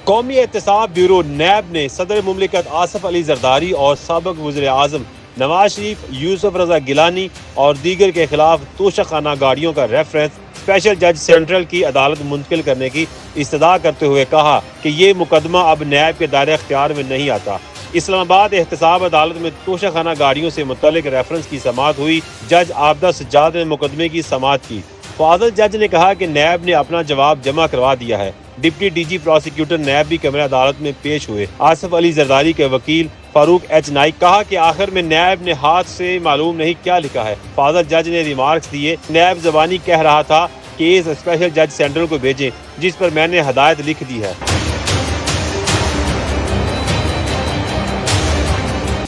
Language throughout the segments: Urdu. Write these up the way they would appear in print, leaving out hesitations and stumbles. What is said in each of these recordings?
قومی احتساب بیورو نیب نے صدر مملکت آصف علی زرداری اور سابق وزیر اعظم نواز شریف، یوسف رضا گیلانی اور دیگر کے خلاف توشہ خانہ گاڑیوں کا ریفرنس اسپیشل جج سینٹرل کی عدالت منتقل کرنے کی استدعا کرتے ہوئے کہا کہ یہ مقدمہ اب نیب کے دائرہ اختیار میں نہیں آتا۔ اسلام آباد احتساب عدالت میں توشہ خانہ گاڑیوں سے متعلق ریفرنس کی سماعت ہوئی۔ جج عابدہ سجاد نے مقدمے کی سماعت کی۔ فاضل جج نے کہا کہ نیب نے اپنا جواب جمع کروا دیا ہے۔ Deputy D G prosecutor NAB بھی کیمرہ عدالت میں پیش ہوئے۔ آصف علی زرداری کے وکیل فاروق ایچ نائک کہا کہ آخر میں نیب نے ہاتھ سے معلوم نہیں کیا لکھا ہے۔ فاضل جج نے ریمارکس دیے، نیب زبانی کہہ رہا تھا کہ اس اسپیشل جج سینٹرل کو بھیجیں، جس پر میں نے ہدایت لکھ دی ہے۔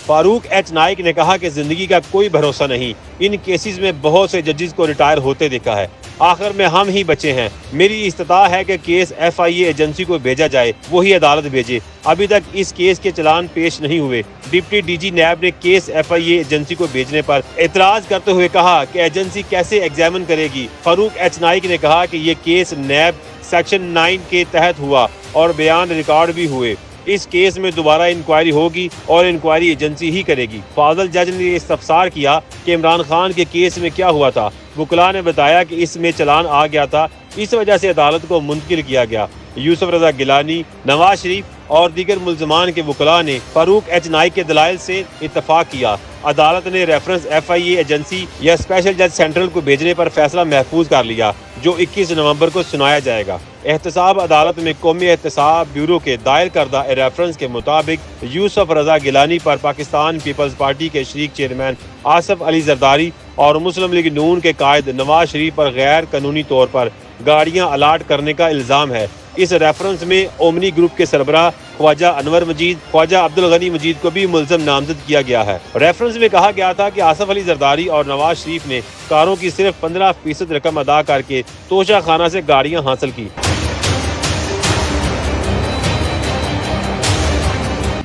فاروق ایچ نائک نے کہا کہ زندگی کا کوئی بھروسہ نہیں، ان کیسز میں بہت سے ججز کو ریٹائر ہوتے دیکھا ہے، آخر میں ہم ہی بچے ہیں۔ میری استطاع ہے کہ کیس ایف آئی اے ایجنسی کو بھیجا جائے، وہی عدالت بھیجے۔ ابھی تک اس کیس کے چلان پیش نہیں ہوئے۔ ڈپٹی ڈی جی نیب نے کیس ایف آئی اے ایجنسی کو بھیجنے پر اعتراض کرتے ہوئے کہا کہ ایجنسی کیسے ایگزامن کرے گی۔ فاروق ایچ نائک نے کہا کہ یہ کیس نیب سیکشن 9 کے تحت ہوا اور بیان ریکارڈ بھی ہوئے۔ اس کیس میں دوبارہ انکوائری ہوگی اور انکوائری ایجنسی ہی کرے گی۔ فاضل جج نے استفسار کیا کہ عمران خان کے کیس میں کیا ہوا تھا۔ وکلاء نے بتایا کہ اس میں چلان آ گیا تھا، اس وجہ سے عدالت کو منتقل کیا گیا۔ یوسف رضا گیلانی، نواز شریف اور دیگر ملزمان کے وکلاء نے فاروق ایچ نائک کے دلائل سے اتفاق کیا۔ عدالت نے ریفرنس ایف آئی اے ایجنسی یا اسپیشل جج سینٹرل کو بھیجنے پر فیصلہ محفوظ کر لیا، جو 21 نومبر کو سنایا جائے گا۔ احتساب عدالت میں قومی احتساب بیورو کے دائر کردہ ریفرنس کے مطابق یوسف رضا گیلانی پر پاکستان پیپلز پارٹی کے شریک چیئرمین آصف علی زرداری اور مسلم لیگ نون کے قائد نواز شریف پر غیر قانونی طور پر گاڑیاں الاٹ کرنے کا الزام ہے۔ اس ریفرنس میں اومنی گروپ کے سربراہ خواجہ انور مجید، خواجہ عبدالغنی مجید کو بھی ملزم نامزد کیا گیا ہے۔ ریفرنس میں کہا گیا تھا کہ آصف علی زرداری اور نواز شریف نے کاروں کی صرف 15% رقم ادا کر کے توشہ خانہ سے گاڑیاں حاصل کی۔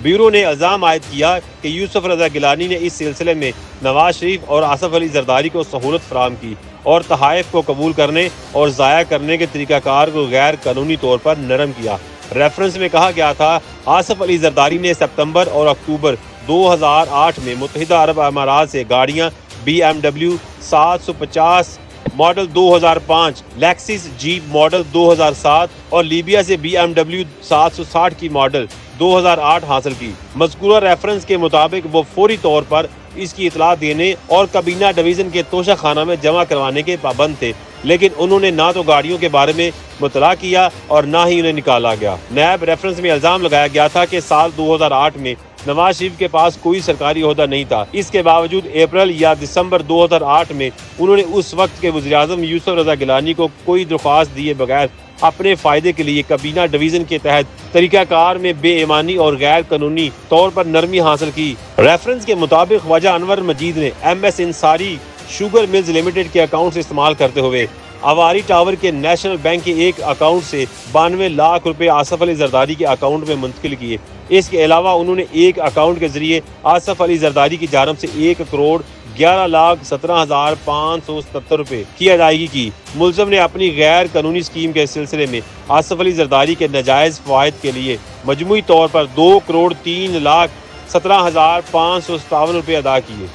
بیورو نے الزام عائد کیا کہ یوسف رضا گیلانی نے اس سلسلے میں نواز شریف اور آصف علی زرداری کو سہولت فراہم کی اور تحائف کو قبول کرنے اور ضائع کرنے کے طریقہ کار کو غیر قانونی طور پر نرم کیا۔ ریفرنس میں کہا گیا تھا آصف علی زرداری نے ستمبر اور اکتوبر 2008 میں متحدہ عرب امارات سے گاڑیاں BMW 750 model 2005، Lexus jeep model 2007 اور لیبیا سے BMW 760 کی ماڈل 2008 حاصل کی۔ مذکورہ ریفرنس کے مطابق وہ فوری طور پر اس کی اطلاع دینے اور کابینہ ڈویژن کے توشہ خانہ میں جمع کروانے کے پابند تھے، لیکن انہوں نے نہ تو گاڑیوں کے بارے میں مطلع کیا اور نہ ہی انہیں نکالا گیا۔ نیب ریفرنس میں الزام لگایا گیا تھا کہ سال 2008 میں نواز شریف کے پاس کوئی سرکاری عہدہ نہیں تھا، اس کے باوجود اپریل یا دسمبر 2008 میں انہوں نے اس وقت کے وزیر اعظم یوسف رضا گیلانی کو کوئی درخواست دیے بغیر اپنے فائدے کے لیے کابینہ ڈویژن کے تحت طریقہ کار میں بے ایمانی اور غیر قانونی طور پر نرمی حاصل کی۔ ریفرنس کے مطابق خواجہ انور مجید نے MS Ansari sugar mills limited کے اکاؤنٹ سے استعمال کرتے ہوئے اواری ٹاور کے نیشنل بینک کے ایک اکاؤنٹ سے 92 لاکھ روپے آصف علی زرداری کے اکاؤنٹ میں منتقل کیے۔ اس کے علاوہ انہوں نے ایک اکاؤنٹ کے ذریعے آصف علی زرداری کی جانب سے 1,11,17,577 روپے کی ادائیگی کی۔ ملزم نے اپنی غیر قانونی اسکیم کے سلسلے میں آصف علی زرداری کے ناجائز فوائد کے لیے مجموعی طور پر 2,03,17,557 روپے ادا کیے۔